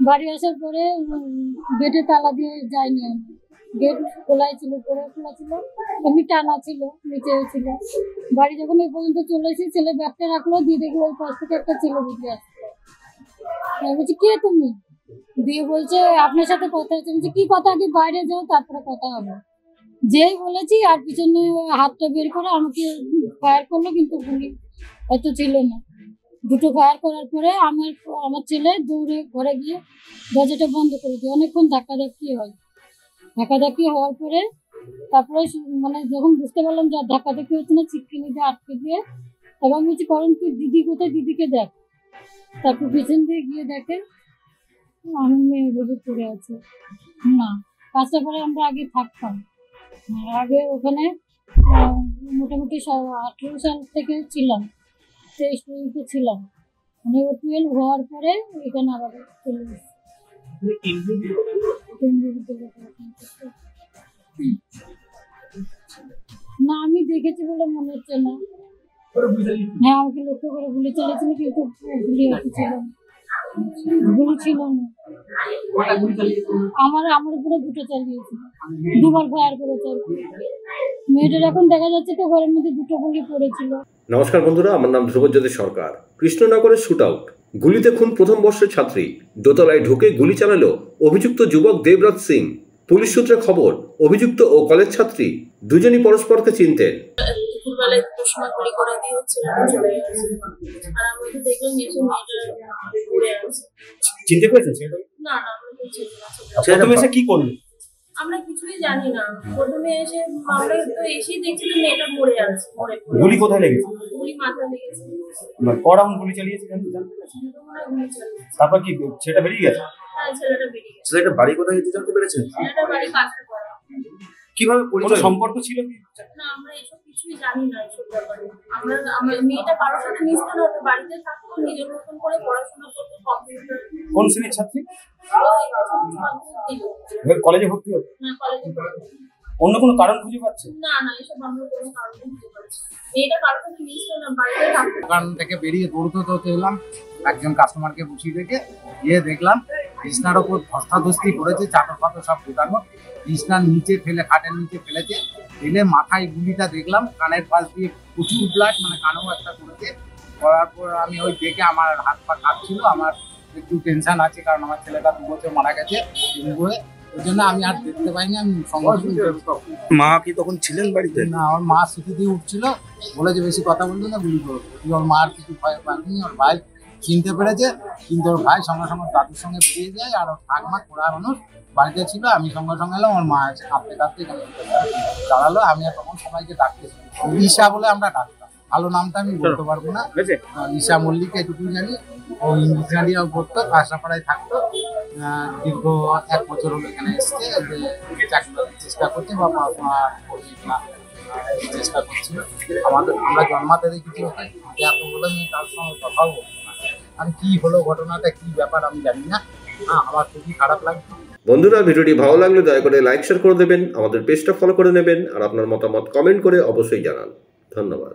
বাড়ি আসার পরে গেটে তালা দিয়ে যায়নি আমি। গেট খোলাই ছিল, উপরে খোলা ছিল, এমনি টানা ছিল, নিচেও ছিল। বাড়ি যখন এই পর্যন্ত চলে এসে ছেলে ব্যাগটা রাখলো, দিয়ে দেখলো ওই পাশ থেকে একটা ছেলে বেরিয়ে আসলো। আমি বলছি কে তুমি? দিয়ে বলছে আপনার সাথে কথা হচ্ছে। বলছি কি কথা, আগে বাইরে যাও তারপরে কথা হবে। যেই বলেছি আর পিছনে হাতটা বের করে আমাকে ফায়ার করলো, কিন্তু গুলি হয়তো ছিল না। দুটো ফায়ার করার পরে আমার ছেলে দৌড়ে ঘরে গিয়ে দরজাটা বন্ধ করে দিয়ে অনেকক্ষণ ধাক্কাধাক্কি হয়। ধাক্কাধাক্কি হওয়ার পরে তারপরে মানে যখন বুঝতে পারলাম যে ধাক্কাধাক্কি হচ্ছে না, চিটকিনি দিয়ে আটকে দিয়ে এবার বলছি করেন তুই দিদি কোথায়, দিদিকে দেখ। তারপর পিছন দিয়ে গিয়ে দেখে আমার মেয়ে ভেবে পড়ে আছে। না, কাজটা পরে আমরা আগে থাকতাম, আগে ওখানে মোটামুটি 18 সাল থেকে ছিলাম, 23 পর্যন্ত ছিলাম। মানে ও 12 হওয়ার পরে এখানে আবার চলে এসেছি। না, আমি দেখেছি বলে মনে হচ্ছে না। হ্যাঁ, আমাকে লক্ষ্য করে গুলি চালিয়েছিল, কিন্তু গুলি ছিল না, গুলি ছিল না। আমার উপরে দুটো চালিয়েছিল, দুবার ফায়ার করেছে। মেয়েটার এখন দেখা যাচ্ছে তো ঘরের মধ্যে দুটো গুলি পড়েছিল। নমস্কার বন্ধুরা, আমার নাম ধ্রুবজ্যোতি সরকার। কৃষ্ণনগরের শুট আউট, গুলিতে খুন প্রথম বর্ষের ছাত্রী। দোতলায় ঢুকে গুলি চালালো অভিযুক্ত যুবক দেবরাজ সিং। পুলিশ সূত্রে খবর, অভিযুক্ত ও কলেজ ছাত্রী দুজনই পরস্পরকে চিনতেন। চিনতে পেরেছেন? না, কি করলেন? আমরা কিছুই জানি না। প্রথমে এসে আমরা তো এসেই দেখছি যে মেয়েটা মরে আছে। গুলি কোথায় লেগেছে? গুলি মাথায় লেগেছে। কড়াউন গুলি চালিয়েছে জানেন? তারপর কি ছেলেটা বেরিয়ে গেছে? হ্যাঁ, ছেলেটা বেরিয়ে গেছে। ছেলেটা বাড়ি কোথায় যেতে জানতে পেরেছেন? ছেলেটা বাড়ি কাঁচরাপাড়া। কিভাবে পরিচয়, সম্পর্ক ছিল কি? না, আমরা এসব কিছুই জানি না এসব ব্যাপারে। আমরা মেয়েটা কারোর সাথে মিশতো না, তো বাড়িতে থাকতো, নিজের মতন করে পড়াশোনা করতো, কম্পিউটার। কোন শ্রেণীর ছাত্রী? কলেজে ভর্তি হতো? হ্যাঁ, কলেজে ভর্তি। অন্য কোনো কারণ খুঁজে পাচ্ছেন? না, এসব আমরা কোনো কারণ খুঁজে পাচ্ছি না। মেয়েটা কারোর সাথে মিশতো না, বাড়িতে থাকতো। দোকান থেকে বেরিয়ে দৌড়তে এলাম, একজন কাস্টমারকে বসিয়ে রেখে গিয়ে দেখলাম বিছনার ওপর ধস্তাধস্তি করেছে, চাদর ফাদর সব ঢোকানো, বিছনার নিচে ফেলে, খাটের নিচে ফেলেছে, ফেলে মাথায় গুলিটা দেখলাম, কানের পাশ দিয়ে প্রচুর ব্লাড, মানে কানেও একটা করেছে। করার পর আমি ওই দেখে আমার হাত পা কাঁপছিল, আমার একটু টেনশন আছে, কারণ আমার ছেলেটা 2 বছর মারা গেছে ডেঙ্গুয়ে, ওই জন্য আমি আর দেখতে পাইনি। আমি মা কি তখন ছিলেন বাড়িতে? না, আমার মা সিটি দিয়ে উঠছিল, বলে যে বেশি কথা বলবে না, গুলি করবো। ওর মার কিছু ভয় পায়নি, ওর ভাই চিনতে পেরেছে, কিন্তু ওর ভাই সঙ্গে সঙ্গে দাদুর সঙ্গে বেরিয়ে যায়, আর ওর ঠাকমা খোড়া মানুষ বাড়িতে ছিল। আমি সঙ্গে সঙ্গে এলাম, ওর মা আছে কাঁপতে কাঁপতে দাঁড়ালো। আমি আর তখন সবাইকে ডাকতেছি, ঈশা বলে আমরা ডাকতাম, ভালো নামটা আমি বলতে পারবো না। ঈশা মল্লিক এটুকুই জানি। ও ইংলিশ গাড়িও করতো, কাঁচরাপাড়ায় থাকতো, দীর্ঘ 1 বছর হলো এখানে এসছে, চেষ্টা করছে বা চেষ্টা করছিল। আমরা জন্মাতে দেখেছি ওকে, এত বলে আমি তার সঙ্গে কথাও বলবো না। আর কি হলো ঘটনাটা, কি ব্যাপার আমি জানি না। আমার খুবই খারাপ লাগছে। বন্ধুরা, ভিডিওটি ভালো লাগলে দয়া করে লাইক শেয়ার করে দেবেন, আমাদের পেজটা ফলো করে নেবেন, আর আপনার মতামত কমেন্ট করে অবশ্যই জানান। ধন্যবাদ।